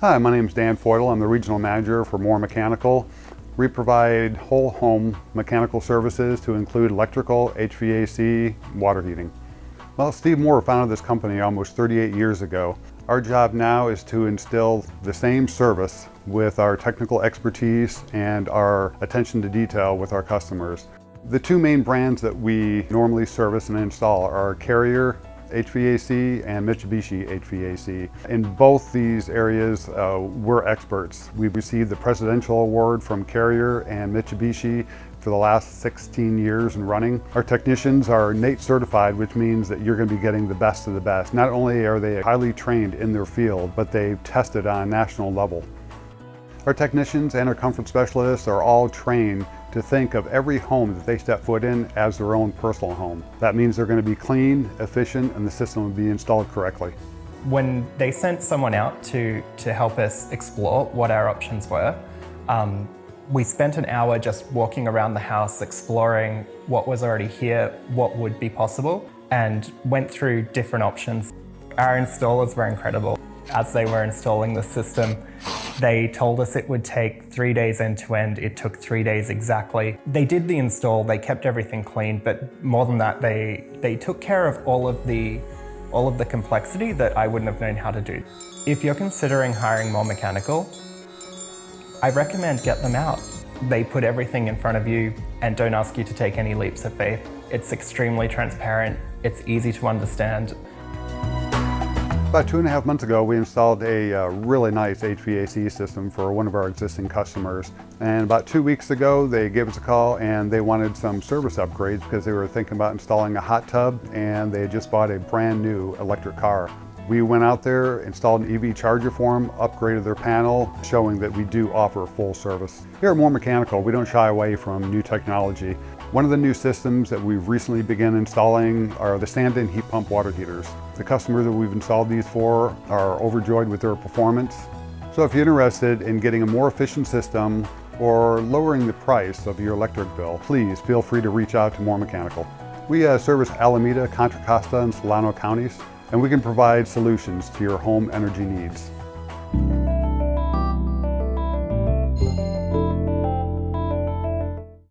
Hi, my name is Dan Foidel. I'm the Regional Manager for Moore Mechanical. We provide whole home mechanical services to include electrical, HVAC, water heating. Well, Steve Moore founded this company almost 38 years ago. Our job now is to instill the same service with our technical expertise and our attention to detail with our customers. The two main brands that we normally service and install are Carrier HVAC and Mitsubishi HVAC. In both these areas, we're experts. We've received the Presidential Award from Carrier and Mitsubishi for the last 16 years and running. Our technicians are NATE certified, which means that you're going to be getting the best of the best. Not only are they highly trained in their field, but they've tested on a national level. Our technicians and our comfort specialists are all trained to think of every home that they step foot in as their own personal home. That means they're going to be clean, efficient, and the system will be installed correctly. When they sent someone out to help us explore what our options were, we spent an hour just walking around the house, exploring what was already here, what would be possible, and went through different options. Our installers were incredible. As they were installing the system, they told us it would take 3 days end to end. It took 3 days exactly. They did the install, they kept everything clean, but more than that, they took care of all of the complexity that I wouldn't have known how to do. If you're considering hiring Moore Mechanical, I recommend get them out. They put everything in front of you and don't ask you to take any leaps of faith. It's extremely transparent, it's easy to understand. About 2.5 months ago, we installed a really nice HVAC system for one of our existing customers. And about 2 weeks ago, they gave us a call and they wanted some service upgrades because they were thinking about installing a hot tub and they had just bought a brand new electric car. We went out there, installed an EV charger for them, upgraded their panel, showing that we do offer full service. Here at Moore Mechanical, we don't shy away from new technology. One of the new systems that we've recently begun installing are the stand-in heat pump water heaters. The customers that we've installed these for are overjoyed with their performance. So if you're interested in getting a more efficient system or lowering the price of your electric bill, please feel free to reach out to Moore Mechanical. We service Alameda, Contra Costa, and Solano counties, and we can provide solutions to your home energy needs.